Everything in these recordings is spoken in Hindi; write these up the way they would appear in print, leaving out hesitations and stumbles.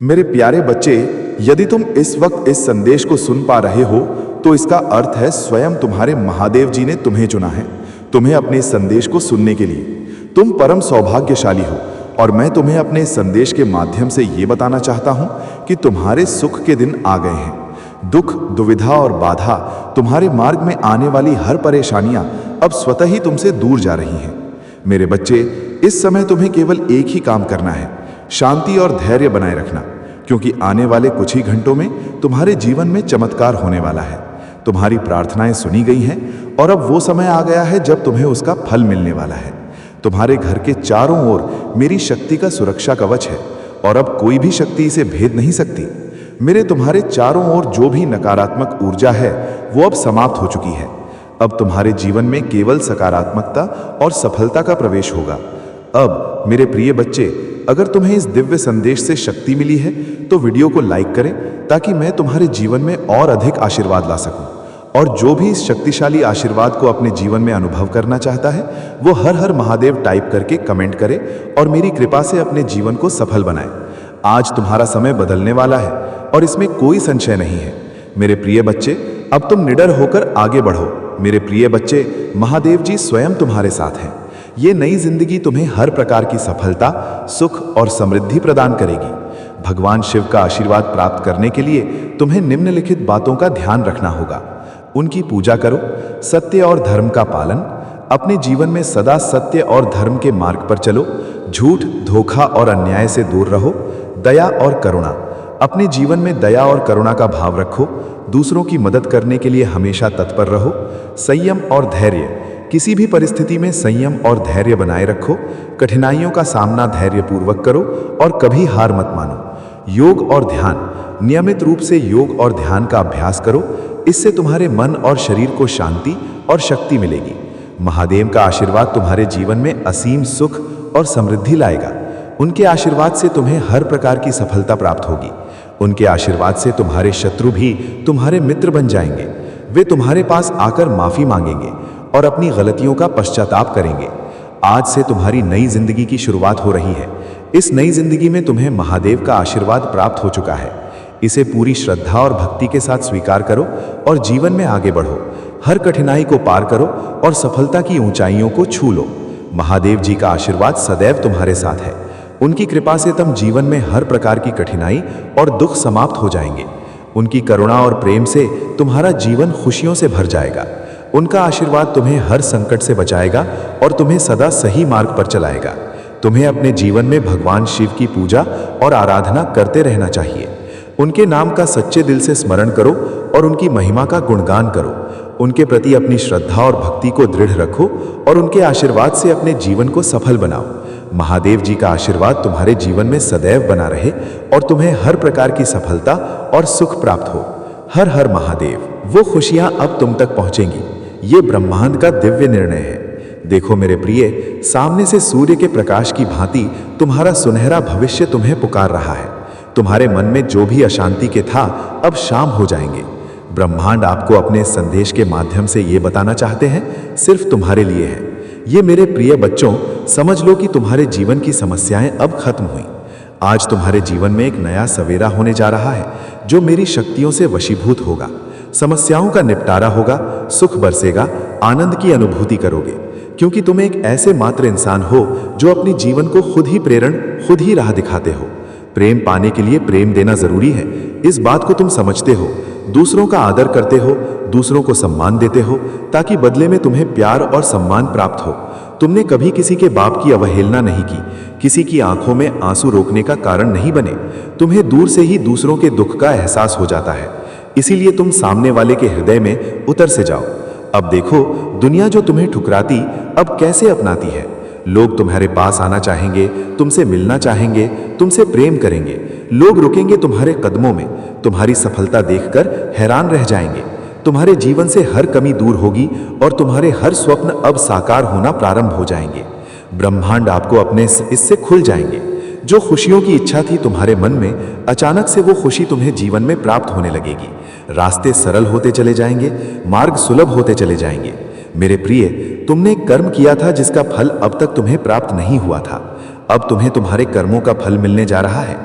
मेरे प्यारे बच्चे, यदि तुम इस वक्त इस संदेश को सुन पा रहे हो तो इसका अर्थ है स्वयं तुम्हारे महादेव जी ने तुम्हें चुना है, तुम्हें अपने इस संदेश को सुनने के लिए। तुम परम सौभाग्यशाली हो और मैं तुम्हें अपने इस संदेश के माध्यम से ये बताना चाहता हूं कि तुम्हारे सुख के दिन आ गए हैं। दुख, दुविधा और बाधा, तुम्हारे मार्ग में आने वाली हर परेशानियां अब स्वतः ही तुमसे दूर जा रही हैं। मेरे बच्चे, इस समय तुम्हें केवल एक ही काम करना है, शांति और धैर्य बनाए रखना, क्योंकि आने वाले कुछ ही घंटों में तुम्हारे जीवन में चमत्कार होने वाला है। तुम्हारी प्रार्थनाएं सुनी गई हैं और अब वो समय आ गया है जब तुम्हें उसका फल मिलने वाला है। तुम्हारे घर के चारों ओर मेरी शक्ति का सुरक्षा कवच है और अब कोई भी शक्ति इसे भेद नहीं सकती। मेरे तुम्हारे चारों ओर जो भी नकारात्मक ऊर्जा है वो अब समाप्त हो चुकी है। अब तुम्हारे जीवन में केवल सकारात्मकता और सफलता का प्रवेश होगा। अब मेरे प्रिय बच्चे, अगर तुम्हें इस दिव्य संदेश से शक्ति मिली है तो वीडियो को लाइक करें ताकि मैं तुम्हारे जीवन में और अधिक आशीर्वाद ला सकूं। और जो भी इस शक्तिशाली आशीर्वाद को अपने जीवन में अनुभव करना चाहता है वो हर हर महादेव टाइप करके कमेंट करे और मेरी कृपा से अपने जीवन को सफल बनाए। आज तुम्हारा समय बदलने वाला है और इसमें कोई संशय नहीं है। मेरे प्रिय बच्चे, अब तुम निडर होकर आगे बढ़ो। मेरे प्रिय बच्चे, महादेव जी स्वयं तुम्हारे साथ हैं। ये नई जिंदगी तुम्हें हर प्रकार की सफलता, सुख और समृद्धि प्रदान करेगी। भगवान शिव का आशीर्वाद प्राप्त करने के लिए तुम्हें निम्नलिखित बातों का ध्यान रखना होगा। उनकी पूजा करो, सत्य और धर्म का पालन, अपने जीवन में सदा सत्य और धर्म के मार्ग पर चलो, झूठ, धोखा और अन्याय से दूर रहो, दया और करुणा, अपने जीवन में दया और करुणा का भाव रखो, दूसरों की मदद करने के लिए हमेशा तत्पर रहो, संयम और धैर्य, किसी भी परिस्थिति में संयम और धैर्य बनाए रखो, कठिनाइयों का सामना धैर्यपूर्वक करो और कभी हार मत मानो। योग और ध्यान, नियमित रूप से योग और ध्यान का अभ्यास करो, इससे तुम्हारे मन और शरीर को शांति और शक्ति मिलेगी। महादेव का आशीर्वाद तुम्हारे जीवन में असीम सुख और समृद्धि लाएगा। उनके आशीर्वाद से तुम्हें हर प्रकार की सफलता प्राप्त होगी। उनके आशीर्वाद से तुम्हारे शत्रु भी तुम्हारे मित्र बन जाएंगे। वे तुम्हारे पास आकर माफी मांगेंगे और अपनी गलतियों का पश्चाताप करेंगे। आज से तुम्हारी नई जिंदगी की शुरुआत हो रही है। इस नई जिंदगी में तुम्हें महादेव का आशीर्वाद प्राप्त हो चुका है। इसे पूरी श्रद्धा और भक्ति के साथ स्वीकार करो और जीवन में आगे बढ़ो। हर कठिनाई को पार करो और सफलता की ऊंचाइयों को छू लो। महादेव जी का आशीर्वाद सदैव तुम्हारे साथ है। उनकी कृपा से तुम जीवन में हर प्रकार की कठिनाई और दुख समाप्त हो जाएंगे। उनकी करुणा और प्रेम से तुम्हारा जीवन खुशियों से भर जाएगा। उनका आशीर्वाद तुम्हें हर संकट से बचाएगा और तुम्हें सदा सही मार्ग पर चलाएगा। तुम्हें अपने जीवन में भगवान शिव की पूजा और आराधना करते रहना चाहिए। उनके नाम का सच्चे दिल से स्मरण करो और उनकी महिमा का गुणगान करो। उनके प्रति अपनी श्रद्धा और भक्ति को दृढ़ रखो और उनके आशीर्वाद से अपने जीवन को सफल बनाओ। महादेव जी का आशीर्वाद तुम्हारे जीवन में सदैव बना रहे और तुम्हें हर प्रकार की सफलता और सुख प्राप्त हो। हर हर महादेव। वो खुशियां अब तुम तक पहुंचेंगी। ये ब्रह्मांड का दिव्य निर्णय है। देखो मेरे प्रिय, सामने से सूर्य के प्रकाश की भांति तुम्हारा सुनहरा भविष्य तुम्हें पुकार रहा है। तुम्हारे मन में जो भी अशांति के था अब शाम हो जाएंगे। ब्रह्मांड आपको अपने संदेश के माध्यम से ये बताना चाहते हैं, सिर्फ तुम्हारे लिए है। ये मेरे प्रिय बच्चों, समझ लो कि तुम्हारे जीवन की समस्याएं अब खत्म हुई। आज तुम्हारे जीवन में एक नया सवेरा होने जा रहा है जो मेरी शक्तियों से वशीभूत होगा। समस्याओं का निपटारा होगा, सुख बरसेगा, आनंद की अनुभूति करोगे, क्योंकि तुम एक ऐसे मात्र इंसान हो जो अपनी जीवन को खुद ही प्रेरण, खुद ही राह दिखाते हो। प्रेम पाने के लिए प्रेम देना जरूरी है, इस बात को तुम समझते हो। दूसरों का आदर करते हो, दूसरों को सम्मान देते हो ताकि बदले में तुम्हें प्यार और सम्मान प्राप्त हो। तुमने कभी किसी के बाप की अवहेलना नहीं की, किसी की आंखों में आंसू रोकने का कारण नहीं बने। तुम्हें दूर से ही दूसरों के दुख का एहसास हो जाता है, इसीलिए तुम सामने वाले के हृदय में उतर से जाओ। अब देखो, दुनिया जो तुम्हें ठुकराती अब कैसे अपनाती है। लोग तुम्हारे पास आना चाहेंगे, तुमसे मिलना चाहेंगे, तुमसे प्रेम करेंगे। लोग रुकेंगे तुम्हारे कदमों में, तुम्हारी सफलता देखकर हैरान रह जाएंगे। तुम्हारे जीवन से हर कमी दूर होगी और तुम्हारे हर स्वप्न अब साकार होना प्रारंभ हो जाएंगे। ब्रह्मांड आपको अपने इससे खुल जाएंगे। जो खुशियों की इच्छा थी तुम्हारे मन में, अचानक से वो खुशी तुम्हें जीवन में प्राप्त होने लगेगी। रास्ते सरल होते चले जाएंगे, मार्ग सुलभ होते चले जाएंगे। मेरे प्रिय, तुमने कर्म किया था जिसका फल अब तक तुम्हें प्राप्त नहीं हुआ था। अब तुम्हें तुम्हारे कर्मों का फल मिलने जा रहा है।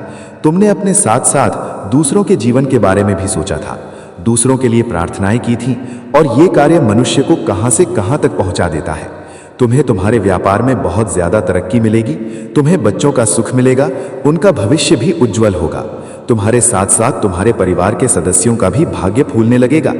तुमने अपने साथ साथ दूसरों के जीवन के बारे में भी सोचा था, दूसरों के लिए प्रार्थनाएं की थी, और ये कार्य मनुष्य को कहां से कहां तक पहुंचा देता है। तुम्हें तुम्हारे व्यापार में बहुत ज्यादा तरक्की मिलेगी, तुम्हें बच्चों का सुख मिलेगा, उनका भविष्य भी उज्जवल होगा। तुम्हारे साथ साथ तुम्हारे परिवार के सदस्यों का भी भाग्य फूलने लगेगा।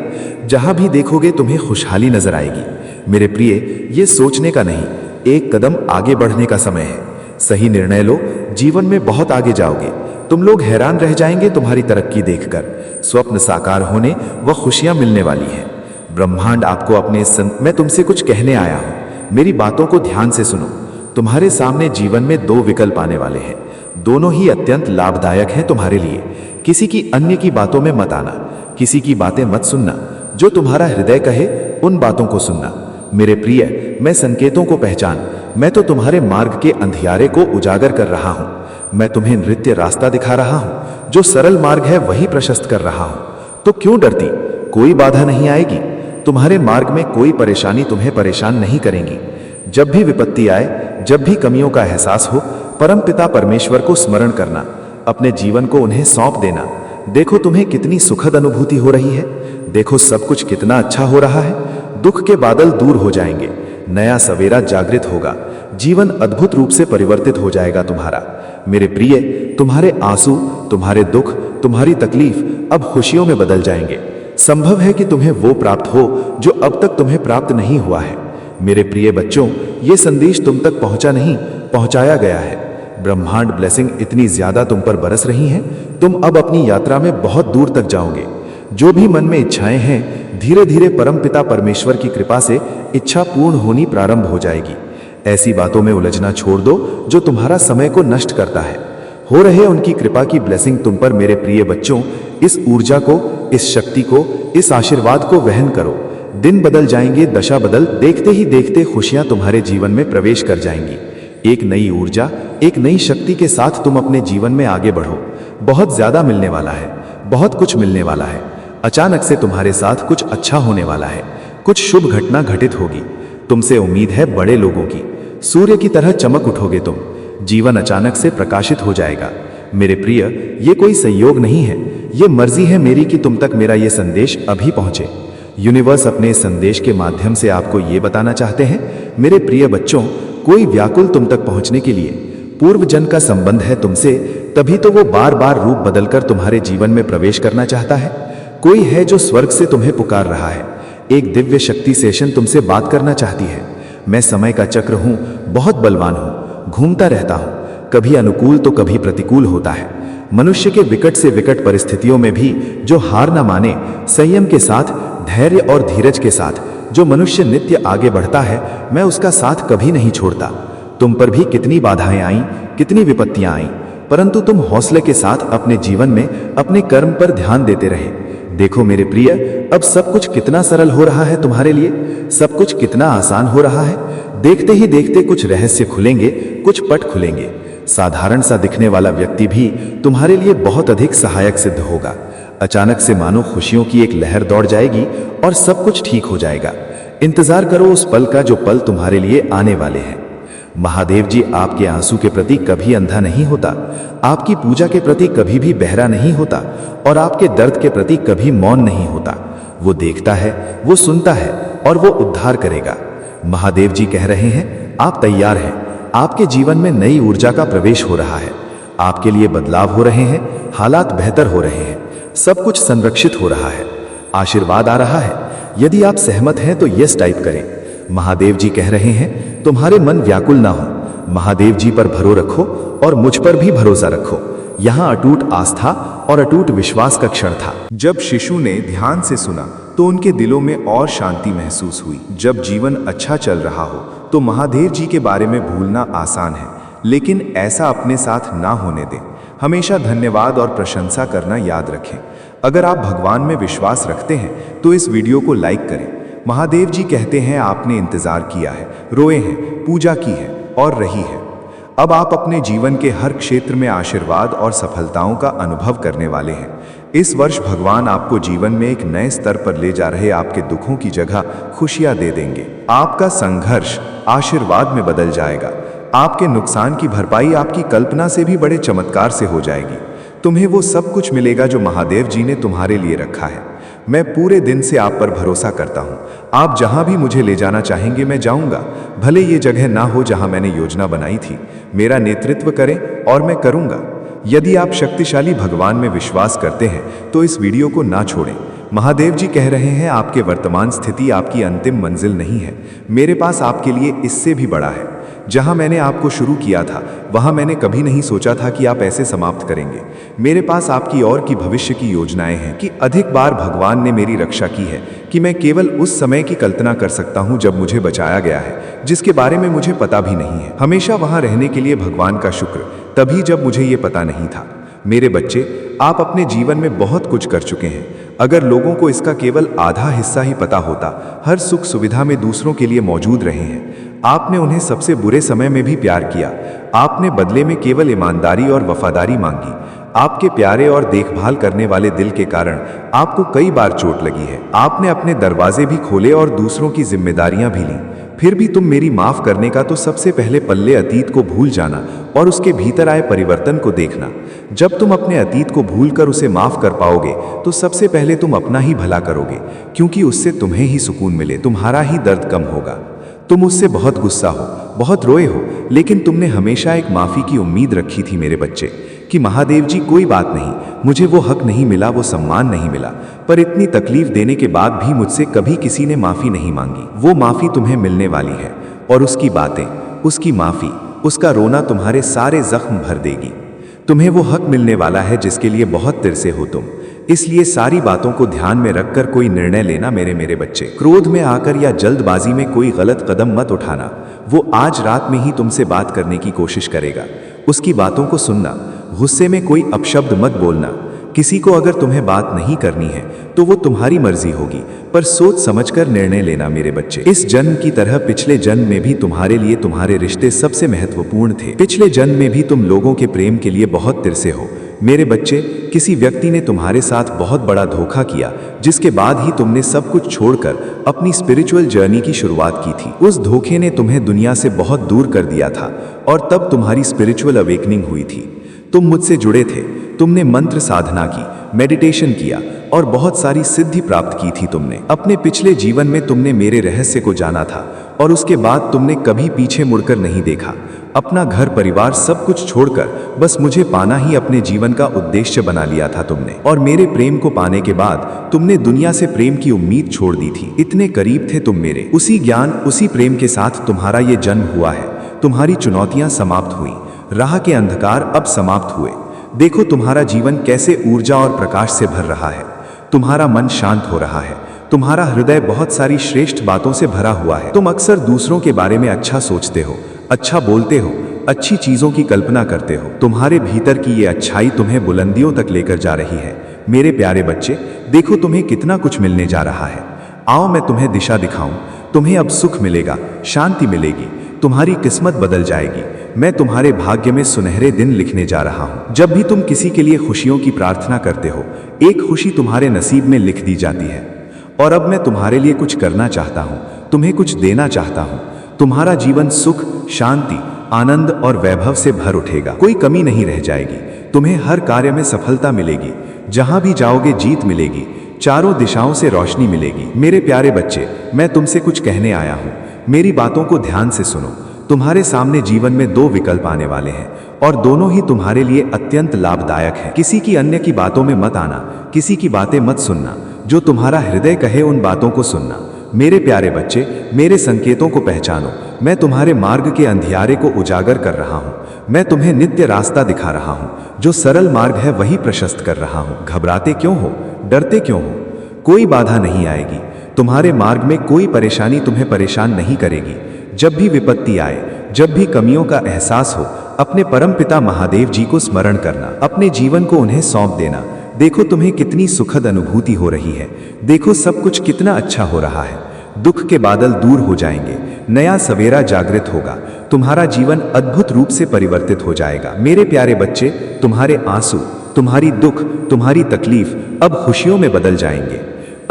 जहां भी देखोगे तुम्हें खुशहाली नजर आएगी। मेरे प्रिय, ये सोचने का नहीं, एक कदम आगे बढ़ने का समय है। सही निर्णय लो, जीवन में बहुत आगे जाओगे। तुम लोग हैरान रह जाएंगे तुम्हारी तरक्की देखकर। स्वप्न साकार होने व खुशियां मिलने वाली हैं। ब्रह्मांड आपको अपने मैं तुमसे कुछ कहने आया हूं, मेरी बातों को ध्यान से सुनो। तुम्हारे सामने जीवन में दो विकल्प आने वाले हैं, दोनों ही अत्यंत लाभदायक हैं तुम्हारे लिए। किसी की अन्य की बातों में मत आना, किसी की बातें मत सुनना। जो तुम्हारा हृदय कहे उन बातों को सुनना। मेरे प्रिय, मैं संकेतों को पहचान, मैं तो तुम्हारे मार्ग के अंधियारे को उजागर कर रहा हूं। मैं तुम्हें नृत्य रास्ता दिखा रहा हूं, जो सरल मार्ग है वही प्रशस्त कर रहा हूं। तो क्यों डरती? कोई बाधा नहीं आएगी। तुम्हारे मार्ग में कोई परेशानी तुम्हें परेशान नहीं करेंगी। जब भी विपत्ति आए, जब भी कमियों का एहसास हो, परमपिता परमेश्वर को स्मरण करना, अपने जीवन को उन्हें सौंप देना। देखो तुम्हें कितनी सुखद अनुभूति हो रही है, देखो सब कुछ कितना अच्छा हो रहा है। दुख के बादल दूर हो जाएंगे, नया सवेरा जागृत होगा, जीवन अद्भुत रूप से परिवर्तित हो जाएगा तुम्हारा। मेरे प्रिय, तुम्हारे आंसू, तुम्हारे दुख, तुम्हारी तकलीफ अब खुशियों में बदल जाएंगे। संभव है कि तुम्हें वो प्राप्त हो जो अब तक तुम्हें प्राप्त नहीं हुआ है। मेरे प्रिय बच्चों, ये संदेश तुम तक पहुंचा नहीं, पहुंचाया गया है। ब्रह्मांड ब्लेसिंग इतनी ज्यादा तुम पर बरस रही हैं, तुम अब अपनी यात्रा में बहुत दूर तक जाओगे। जो भी मन में इच्छाएं हैं, धीरे धीरे परमपिता परमेश्वर की कृपा से इच्छा पूर्ण होनी प्रारंभ हो जाएगी। ऐसी बातों में उलझना छोड़ दो जो तुम्हारा समय को नष्ट करता है। हो रहे उनकी कृपा की ब्लेसिंग तुम पर। मेरे प्रिय बच्चों, इस ऊर्जा को, इस शक्ति को, इस आशीर्वाद को वहन करो। दिन बदल जाएंगे, दशा बदल, देखते ही देखते खुशियां तुम्हारे जीवन में प्रवेश कर जाएंगी। एक नई ऊर्जा, एक नई शक्ति के साथ तुम अपने जीवन में आगे बढ़ो। बहुत ज्यादा मिलने वाला है, बहुत कुछ मिलने वाला है। अचानक से तुम्हारे साथ कुछ अच्छा होने वाला है, कुछ शुभ घटना घटित होगी। तुमसे उम्मीद है बड़े लोगों की। सूर्य की तरह चमक उठोगे तुम, जीवन अचानक से प्रकाशित हो जाएगा। मेरे प्रिय, ये कोई संयोग नहीं है, ये मर्जी है मेरी कि तुम तक मेरा ये संदेश अभी पहुंचे। यूनिवर्स अपने इस संदेश के माध्यम से आपको ये बताना चाहते हैं, मेरे प्रिय बच्चों, कोई व्याकुल तुम तक पहुंचने के लिए। पूर्व जन्म का संबंध है तुमसे, तभी तो वो बार बार रूप बदलकर तुम्हारे जीवन में प्रवेश करना चाहता है। कोई है जो स्वर्ग से तुम्हें पुकार रहा है। एक दिव्य शक्ति सेशन तुमसे बात करना चाहती है। मैं समय का चक्र हूं, बहुत बलवान हूं, घूमता रहता हूं, कभी अनुकूल तो कभी प्रतिकूल होता है। मनुष्य के विकट से विकट परिस्थितियों में भी जो हार न माने, संयम के साथ, धैर्य और धीरज के साथ जो मनुष्य नित्य आगे बढ़ता है, मैं उसका साथ कभी नहीं छोड़ता। तुम पर भी कितनी बाधाएं आईं, कितनी विपत्तियां आईं, परंतु तुम हौसले के साथ अपने जीवन में अपने कर्म पर ध्यान देते रहे। देखो मेरे प्रिय, अब सब कुछ कितना सरल हो रहा है तुम्हारे लिए, सब कुछ कितना आसान हो रहा है। देखते ही देखते कुछ रहस्य खुलेंगे, कुछ पट खुलेंगे। साधारण सा दिखने वाला व्यक्ति भी तुम्हारे लिए बहुत अधिक सहायक सिद्ध होगा। अचानक से मानो खुशियों की एक लहर दौड़ जाएगी और सब कुछ ठीक हो जाएगा। इंतजार करो उस पल का जो पल तुम्हारे लिए आने वाले हैं। महादेव जी आपके आंसू के प्रति कभी अंधा नहीं होता, आपकी पूजा के प्रति कभी भी बहरा नहीं होता, और आपके दर्द के प्रति कभी मौन नहीं होता। वो देखता है, वो सुनता है और वो उद्धार करेगा। महादेव जी कह रहे हैं, आप तैयार हैं। आपके जीवन में नई ऊर्जा का प्रवेश हो रहा है। आपके लिए बदलाव हो रहे हैं, हालात बेहतर हो रहे हैं, सब कुछ संरक्षित हो रहा है, आशीर्वाद आ रहा है। यदि आप सहमत हैं तो यस टाइप करें। महादेव जी कह रहे हैं, तुम्हारे मन व्याकुल ना हो। महादेव जी पर भरोसा रखो और मुझ पर भी भरोसा रखो। यहाँ अटूट आस्था और अटूट विश्वास का क्षण था। जब शिशु ने ध्यान से सुना तो उनके दिलों में और शांति महसूस हुई। जब जीवन अच्छा चल रहा हो तो महादेव जी के बारे में भूलना आसान है, लेकिन ऐसा अपने साथ ना होने दें। हमेशा धन्यवाद और प्रशंसा करना याद रखें। अगर आप भगवान में विश्वास रखते हैं तो इस वीडियो को लाइक करें। महादेव जी कहते हैं, आपने इंतजार किया है, रोए हैं, पूजा की है और रही है। अब आप अपने जीवन के हर क्षेत्र में आशीर्वाद और सफलताओं का अनुभव करने वाले हैं। इस वर्ष भगवान आपको जीवन में एक नए स्तर पर ले जा रहे, आपके दुखों की जगह खुशियां दे देंगे। आपका संघर्ष आशीर्वाद में बदल जाएगा। आपके नुकसान की भरपाई आपकी कल्पना से भी बड़े चमत्कार से हो जाएगी। तुम्हें वो सब कुछ मिलेगा जो महादेव जी ने तुम्हारे लिए रखा है। मैं पूरे दिन से आप पर भरोसा करता हूँ। आप जहाँ भी मुझे ले जाना चाहेंगे मैं जाऊँगा, भले ये जगह ना हो जहाँ मैंने योजना बनाई थी। मेरा नेतृत्व करें और मैं करूँगा। यदि आप शक्तिशाली भगवान में विश्वास करते हैं तो इस वीडियो को ना छोड़ें। महादेव जी कह रहे हैं आपके वर्तमान स्थिति आपकी अंतिम मंजिल नहीं है। मेरे पास आपके लिए इससे भी बड़ा है। जहां मैंने आपको शुरू किया था वहां मैंने कभी नहीं सोचा था कि आप ऐसे समाप्त करेंगे। मेरे पास आपकी और की भविष्य की योजनाएं हैं कि अधिक बार भगवान ने मेरी रक्षा की है कि मैं केवल उस समय की कल्पना कर सकता हूं जब मुझे बचाया गया है, जिसके बारे में मुझे पता भी नहीं है। हमेशा वहां रहने के लिए भगवान का शुक्र, तभी जब मुझे ये पता नहीं था। मेरे बच्चे, आप अपने जीवन में बहुत कुछ कर चुके हैं। अगर लोगों को इसका केवल आधा हिस्सा ही पता होता, हर सुख सुविधा में दूसरों के लिए मौजूद रहे हैं। आपने उन्हें सबसे बुरे समय में भी प्यार किया। आपने बदले में केवल ईमानदारी और वफादारी मांगी। आपके प्यारे और देखभाल करने वाले दिल के कारण आपको कई बार चोट लगी है। आपने अपने दरवाजे भी खोले और दूसरों की जिम्मेदारियां भी लीं। फिर भी तुम मेरी माफ करने का तो सबसे पहले पल्ले अतीत को भूल जाना और उसके भीतर आए परिवर्तन को देखना। जब तुम अपने अतीत को भूलकर उसे माफ कर पाओगे तो सबसे पहले तुम अपना ही भला करोगे, क्योंकि उससे तुम्हें ही सुकून मिले, तुम्हारा ही दर्द कम होगा। तुम उससे बहुत गुस्सा हो, बहुत रोए हो, लेकिन तुमने हमेशा एक माफी की उम्मीद रखी थी मेरे बच्चे, कि महादेव जी कोई बात नहीं, मुझे वो हक नहीं मिला, वो सम्मान नहीं मिला, पर इतनी तकलीफ देने के बाद भी मुझसे कभी किसी ने माफी नहीं मांगी। वो माफी तुम्हें मिलने वाली है और उसकी बातें, उसकी माफी, उसका रोना तुम्हारे सारे जख्म भर देगी। तुम्हें वो हक मिलने वाला है जिसके लिए बहुत तिरसे हो तुम। इसलिए सारी बातों को ध्यान में रखकर कोई निर्णय लेना मेरे बच्चे। क्रोध में आकर या जल्दबाजी में कोई गलत कदम मत उठाना। वो आज रात में ही तुमसे बात करने की कोशिश करेगा। उसकी बातों को सुनना, गुस्से में कोई अपशब्द मत बोलना। किसी को अगर तुम्हें बात नहीं करनी है तो वो तुम्हारी मर्जी होगी, पर सोच समझकर निर्णय लेना मेरे बच्चे। इस जन्म की तरह पिछले जन्म में भी तुम्हारे लिए तुम्हारे रिश्ते सबसे महत्वपूर्ण थे। पिछले जन्म में भी तुम लोगों के प्रेम के लिए बहुत तिरसे हो मेरे बच्चे। किसी व्यक्ति ने तुम्हारे साथ बहुत बड़ा धोखा किया, जिसके बाद ही तुमने सब कुछ छोड़कर अपनी स्पिरिचुअल जर्नी की शुरुआत की थी। उस धोखे ने तुम्हें दुनिया से बहुत दूर कर दिया था और तब तुम्हारी स्पिरिचुअल अवेकनिंग हुई थी। तुम मुझसे जुड़े थे, तुमने मंत्र साधना की, मेडिटेशन किया और बहुत सारी सिद्धि प्राप्त की थी। तुमने अपने पिछले जीवन में तुमने मेरे रहस्य को जाना था और उसके बाद तुमने कभी पीछे मुड़कर नहीं देखा। अपना घर परिवार सब कुछ छोड़कर बस मुझे पाना ही अपने जीवन का उद्देश्य बना लिया था तुमने। और मेरे प्रेम को पाने के बाद तुमने दुनिया से प्रेम की उम्मीद छोड़ दी थी। इतने करीब थे तुम मेरे। उसी ज्ञान, उसी प्रेम के साथ तुम्हारा ये जन्म हुआ है। तुम्हारी चुनौतियां समाप्त हुई, राह के अंधकार अब समाप्त हुए। देखो तुम्हारा जीवन कैसे ऊर्जा और प्रकाश से भर रहा है। तुम्हारा मन शांत हो रहा है। तुम्हारा हृदय बहुत सारी श्रेष्ठ बातों से भरा हुआ है। तुम अक्सर दूसरों के बारे में अच्छा सोचते हो, अच्छा बोलते हो, अच्छी चीजों की कल्पना करते हो। तुम्हारे भीतर की ये अच्छाई तुम्हें बुलंदियों तक लेकर जा रही है। मेरे प्यारे बच्चे, देखो तुम्हें कितना कुछ मिलने जा रहा है। आओ मैं तुम्हें दिशा दिखाऊं। तुम्हें अब सुख मिलेगा, शांति मिलेगी, तुम्हारी किस्मत बदल जाएगी। मैं तुम्हारे भाग्य में सुनहरे दिन लिखने जा रहा हूं। जब भी तुम किसी के लिए खुशियों की प्रार्थना करते हो, एक खुशी तुम्हारे नसीब में लिख दी जाती है। और अब मैं तुम्हारे लिए कुछ करना चाहता हूं, तुम्हें कुछ देना चाहता हूं। तुम्हारा जीवन सुख, शांति, आनंद और वैभव से भर उठेगा। कोई कमी नहीं रह जाएगी। तुम्हें हर कार्य में सफलता मिलेगी। जहां भी जाओगे जीत मिलेगी। चारों दिशाओं से रोशनी मिलेगी। मेरे प्यारे बच्चे, मैं तुमसे कुछ कहने आया हूं। मेरी बातों को ध्यान से सुनो। तुम्हारे सामने जीवन में दो विकल्प आने वाले हैं और दोनों ही तुम्हारे लिए अत्यंत लाभदायक हैं। किसी की अन्य की बातों में मत आना, किसी की बातें मत सुनना। जो तुम्हारा हृदय कहे उन बातों को सुनना। मेरे प्यारे बच्चे, मेरे संकेतों को पहचानो। मैं तुम्हारे मार्ग के अंधियारे को उजागर कर रहा हूं। मैं तुम्हें नित्य रास्ता दिखा रहा हूं। जो सरल मार्ग है वही प्रशस्त कर रहा हूं। घबराते क्यों हो, डरते क्यों हो? कोई बाधा नहीं आएगी। तुम्हारे मार्ग में कोई परेशानी तुम्हें परेशान नहीं करेगी। जब भी विपत्ति आए, जब भी कमियों का एहसास हो, अपने परमपिता महादेव जी को स्मरण करना। अपने जीवन को उन्हें सौंप देना। देखो तुम्हें कितनी सुखद अनुभूति हो रही है। देखो सब कुछ कितना अच्छा हो रहा है। दुख के बादल दूर हो जाएंगे। नया सवेरा जागृत होगा। तुम्हारा जीवन अद्भुत रूप से परिवर्तित हो जाएगा। मेरे प्यारे बच्चे, तुम्हारे आंसू, तुम्हारी दुख, तुम्हारी तकलीफ अब खुशियों में बदल जाएंगे।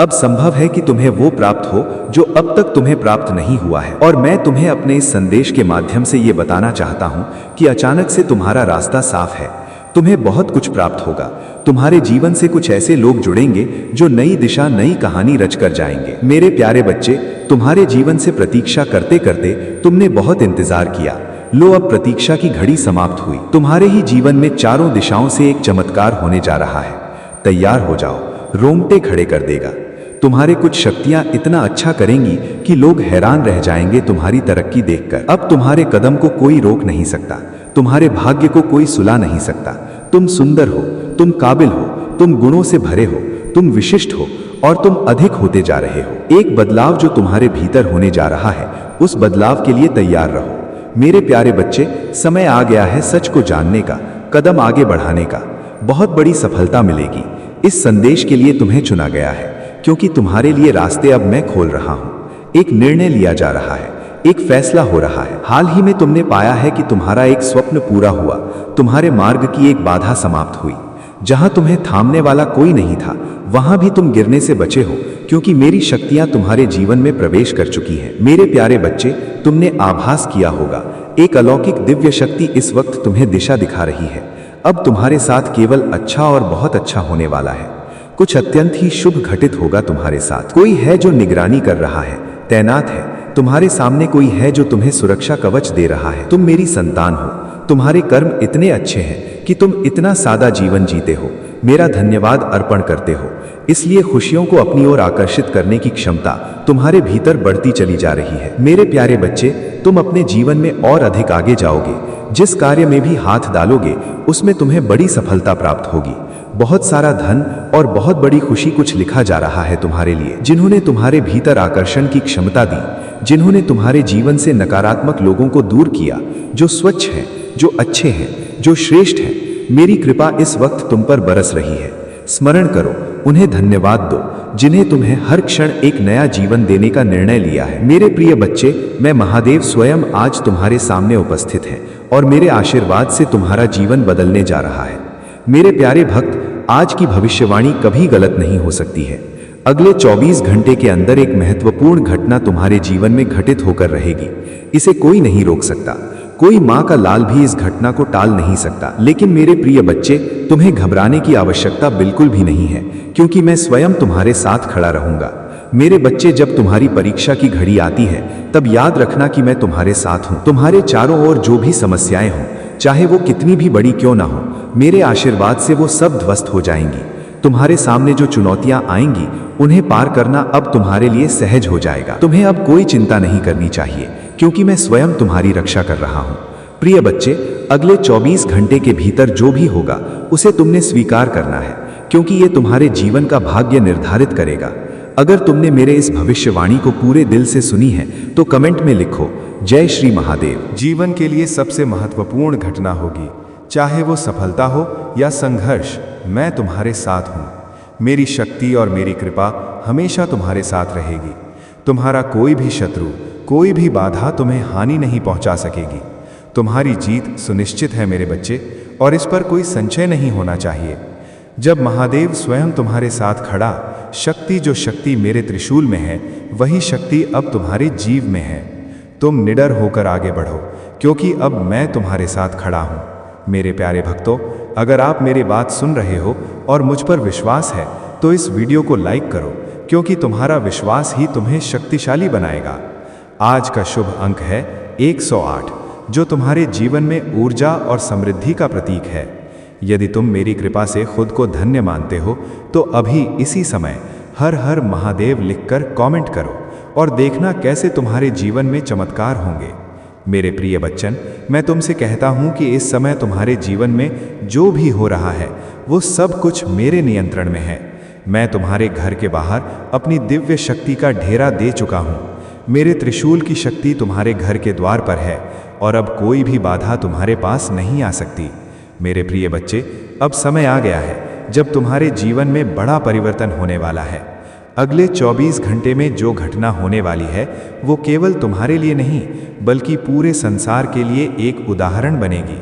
अब संभव है कि तुम्हें वो प्राप्त हो जो अब तक तुम्हें प्राप्त नहीं हुआ है। और मैं तुम्हें अपने इस संदेश के माध्यम से ये बताना चाहता हूँ कि अचानक से तुम्हारा रास्ता साफ है। तुम्हें बहुत कुछ प्राप्त होगा। तुम्हारे जीवन से कुछ ऐसे लोग जुड़ेंगे जो नई दिशा, नई कहानी रच कर जाएंगे। मेरे प्यारे बच्चे, तुम्हारे जीवन से प्रतीक्षा करते करते तुमने बहुत इंतजार किया। लो, अब प्रतीक्षा की घड़ी समाप्त हुई। तुम्हारे ही जीवन में चारों दिशाओं से एक चमत्कार होने जा रहा है। तैयार हो जाओ, रोंगटे खड़े कर देगा। तुम्हारे कुछ शक्तियां इतना अच्छा करेंगी कि लोग हैरान रह जाएंगे तुम्हारी तरक्की देखकर। अब तुम्हारे कदम को कोई रोक नहीं सकता, तुम्हारे भाग्य को कोई सुला नहीं सकता। तुम सुंदर हो, तुम काबिल हो, तुम गुणों से भरे हो, तुम विशिष्ट हो और तुम अधिक होते जा रहे हो। एक बदलाव जो तुम्हारे भीतर होने जा रहा है, उस बदलाव के लिए तैयार रहो। मेरे प्यारे बच्चे, समय आ गया है सच को जानने का, कदम आगे बढ़ाने का। बहुत बड़ी सफलता मिलेगी। इस संदेश के लिए तुम्हें चुना गया है, क्योंकि तुम्हारे लिए रास्ते अब मैं खोल रहा हूं। एक निर्णय लिया जा रहा है, एक फैसला हो रहा है। हाल ही में तुमने पाया है कि तुम्हारा एक स्वप्न पूरा हुआ, तुम्हारे मार्ग की एक बाधा समाप्त हुई। जहां तुम्हें थामने वाला कोई नहीं था, वहां भी तुम गिरने से बचे हो, क्योंकि मेरी शक्तियां तुम्हारे जीवन में प्रवेश कर चुकी हैं। मेरे प्यारे बच्चे, तुमने आभास किया होगा, एक अलौकिक दिव्य शक्ति इस वक्त तुम्हें दिशा दिखा रही है। अब तुम्हारे साथ केवल अच्छा और बहुत अच्छा होने वाला है। कुछ अत्यंत ही शुभ घटित होगा तुम्हारे साथ। कोई है जो निगरानी कर रहा है, तैनात है। तुम्हारे सामने कोई है जो तुम्हें सुरक्षा कवच दे रहा है। तुम मेरी संतान हो, तुम्हारे कर्म इतने अच्छे हैं कि तुम इतना सादा जीवन जीते हो, मेरा धन्यवाद अर्पण करते हो। इसलिए खुशियों को अपनी ओर आकर्षित करने की क्षमता तुम्हारे भीतर बढ़ती चली जा रही है। मेरे प्यारे बच्चे, तुम अपने जीवन में और अधिक आगे जाओगे। जिस कार्य में भी हाथ डालोगे, उसमें तुम्हें बड़ी सफलता प्राप्त होगी। बहुत सारा धन और बहुत बड़ी खुशी कुछ लिखा जा रहा है तुम्हारे लिए। जिन्होंने तुम्हारे भीतर आकर्षण की क्षमता दी, जिन्होंने तुम्हारे जीवन से नकारात्मक लोगों को दूर किया, जो स्वच्छ हैं, जो अच्छे हैं, जो श्रेष्ठ हैं, मेरी कृपा इस वक्त तुम पर बरस रही है। स्मरण करो, उन्हें धन्यवाद दो, जिन्हें तुम्हें हर क्षण एक नया जीवन देने का निर्णय लिया है। मेरे प्रिय बच्चे, मैं महादेव स्वयं आज तुम्हारे सामने उपस्थित हैं और मेरे आशीर्वाद से तुम्हारा जीवन बदलने जा रहा है। मेरे प्यारे भक्त, आज की भविष्यवाणी कभी गलत नहीं हो सकती है। अगले 24 घंटे के अंदर एक महत्वपूर्ण घटना तुम्हारे जीवन में घटित होकर रहेगी। इसे कोई नहीं रोक सकता, कोई माँ का लाल भी इस घटना को टाल नहीं सकता। लेकिन मेरे प्रिय बच्चे, तुम्हें घबराने की आवश्यकता बिल्कुल भी नहीं है, क्योंकि मैं स्वयं तुम्हारे साथ खड़ा रहूंगा। मेरे बच्चे, जब तुम्हारी परीक्षा की घड़ी आती है, तब याद रखना कि मैं तुम्हारे साथ हूं। तुम्हारे चारों ओर जो भी समस्याएं हों, चाहे वो कितनी भी बड़ी क्यों ना हो, मेरे आशीर्वाद से वो सब ध्वस्त हो जाएंगी। तुम्हारे सामने जो चुनौतियां आएंगी, उन्हें पार करना अब तुम्हारे लिए सहज हो जाएगा। तुम्हें अब कोई चिंता नहीं करनी चाहिए, क्योंकि मैं स्वयं तुम्हारी रक्षा कर रहा हूं। प्रिय बच्चे, अगले 24 घंटे के भीतर जो भी होगा, उसे तुमने स्वीकार करना है, क्योंकि ये तुम्हारे जीवन का भाग्य निर्धारित करेगा। अगर तुमने मेरे इस भविष्यवाणी को पूरे दिल से सुनी है, तो कमेंट में लिखो, जय श्री महादेव। जीवन के लिए सबसे महत्वपूर्ण घटना होगी, चाहे वो सफलता हो या संघर्ष, मैं तुम्हारे साथ हूँ। मेरी शक्ति और मेरी कृपा हमेशा तुम्हारे साथ रहेगी। तुम्हारा कोई भी शत्रु, कोई भी बाधा तुम्हें हानि नहीं पहुंचा सकेगी। तुम्हारी जीत सुनिश्चित है मेरे बच्चे, और इस पर कोई संशय नहीं होना चाहिए। जब महादेव स्वयं तुम्हारे साथ खड़ा, शक्ति जो शक्ति मेरे त्रिशूल में है, वही शक्ति अब तुम्हारे जीव में है। तुम निडर होकर आगे बढ़ो, क्योंकि अब मैं तुम्हारे साथ खड़ा हूँ। मेरे प्यारे भक्तों, अगर आप मेरी बात सुन रहे हो और मुझ पर विश्वास है, तो इस वीडियो को लाइक करो, क्योंकि तुम्हारा विश्वास ही तुम्हें शक्तिशाली बनाएगा। आज का शुभ अंक है 108, जो तुम्हारे जीवन में ऊर्जा और समृद्धि का प्रतीक है। यदि तुम मेरी कृपा से खुद को धन्य मानते हो, तो अभी इसी समय हर हर महादेव लिखकर कमेंट करो और देखना कैसे तुम्हारे जीवन में चमत्कार होंगे। मेरे प्रिय बच्चन, मैं तुमसे कहता हूं कि इस समय तुम्हारे जीवन में जो भी हो रहा है, वो सब कुछ मेरे नियंत्रण में है। मैं तुम्हारे घर के बाहर अपनी दिव्य शक्ति का ढेरा दे चुका हूं। मेरे त्रिशूल की शक्ति तुम्हारे घर के द्वार पर है, और अब कोई भी बाधा तुम्हारे पास नहीं आ सकती। मेरे प्रिय बच्चे, अब समय आ गया है जब तुम्हारे जीवन में बड़ा परिवर्तन होने वाला है। अगले 24 घंटे में जो घटना होने वाली है, वो केवल तुम्हारे लिए नहीं, बल्कि पूरे संसार के लिए एक उदाहरण बनेगी।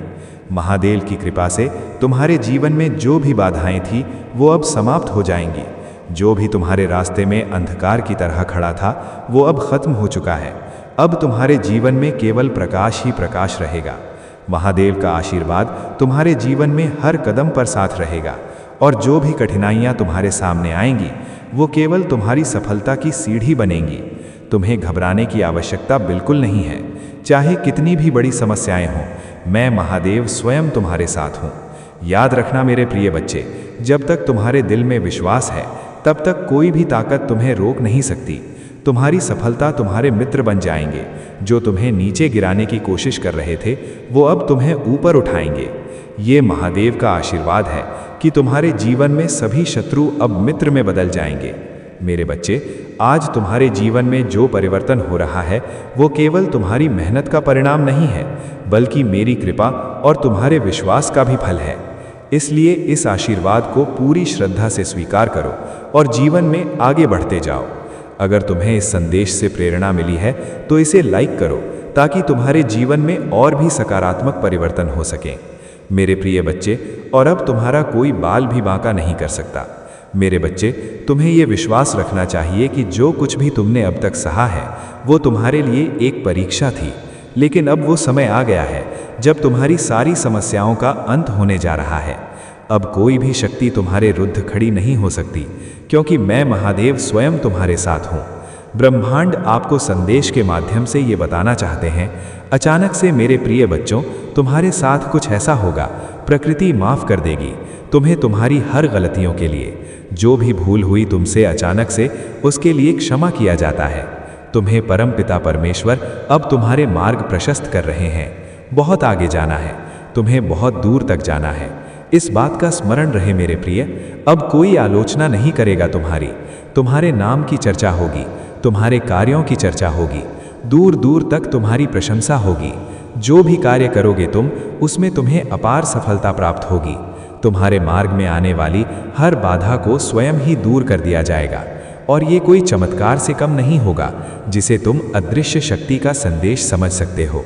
महादेव की कृपा से तुम्हारे जीवन में जो भी बाधाएं थी, वो अब समाप्त हो जाएंगी। जो भी तुम्हारे रास्ते में अंधकार की तरह खड़ा था, वो अब खत्म हो चुका है। अब तुम्हारे जीवन में केवल प्रकाश ही प्रकाश रहेगा। महादेव का आशीर्वाद तुम्हारे जीवन में हर कदम पर साथ रहेगा और जो भी कठिनाइयाँ तुम्हारे सामने आएंगी वो केवल तुम्हारी सफलता की सीढ़ी बनेंगी। तुम्हें घबराने की आवश्यकता बिल्कुल नहीं है। चाहे कितनी भी बड़ी समस्याएं हों, मैं महादेव स्वयं तुम्हारे साथ हूँ। याद रखना मेरे प्रिय बच्चे, जब तक तुम्हारे दिल में विश्वास है तब तक कोई भी ताकत तुम्हें रोक नहीं सकती। तुम्हारी सफलता तुम्हारे मित्र बन जाएंगे। जो तुम्हें नीचे गिराने की कोशिश कर रहे थे वो अब तुम्हें ऊपर उठाएंगे। ये महादेव का आशीर्वाद है कि तुम्हारे जीवन में सभी शत्रु अब मित्र में बदल जाएंगे। मेरे बच्चे, आज तुम्हारे जीवन में जो परिवर्तन हो रहा है वो केवल तुम्हारी मेहनत का परिणाम नहीं है, बल्कि मेरी कृपा और तुम्हारे विश्वास का भी फल है। इसलिए इस आशीर्वाद को पूरी श्रद्धा से स्वीकार करो और जीवन में आगे बढ़ते जाओ। अगर तुम्हें इस संदेश से प्रेरणा मिली है तो इसे लाइक करो ताकि तुम्हारे जीवन में और भी सकारात्मक परिवर्तन हो सके। मेरे प्रिय बच्चे, और अब तुम्हारा कोई बाल भी बांका नहीं कर सकता। मेरे बच्चे, तुम्हें ये विश्वास रखना चाहिए कि जो कुछ भी तुमने अब तक सहा है वो तुम्हारे लिए एक परीक्षा थी, लेकिन अब वो समय आ गया है जब तुम्हारी सारी समस्याओं का अंत होने जा रहा है। अब कोई भी शक्ति तुम्हारे विरुद्ध खड़ी नहीं हो सकती, क्योंकि मैं महादेव स्वयं तुम्हारे साथ हूँ। ब्रह्मांड आपको संदेश के माध्यम से ये बताना चाहते हैं, अचानक से मेरे प्रिय बच्चों, तुम्हारे साथ कुछ ऐसा होगा, प्रकृति माफ कर देगी तुम्हें तुम्हारी हर गलतियों के लिए। जो भी भूल हुई तुमसे अचानक से, उसके लिए क्षमा किया जाता है। तुम्हें परमपिता परमेश्वर अब तुम्हारे मार्ग प्रशस्त कर रहे हैं। बहुत आगे जाना है, तुम्हें बहुत दूर तक जाना है। इस बात का स्मरण रहे मेरे प्रिय, अब कोई आलोचना नहीं करेगा तुम्हारे नाम की चर्चा होगी, तुम्हारे कार्यों की चर्चा होगी, दूर दूर तक तुम्हारी प्रशंसा होगी। जो भी कार्य करोगे तुम, उसमें तुम्हें अपार सफलता प्राप्त होगी। तुम्हारे मार्ग में आने वाली हर बाधा को स्वयं ही दूर कर दिया जाएगा, और ये कोई चमत्कार से कम नहीं होगा जिसे तुम अदृश्य शक्ति का संदेश समझ सकते हो।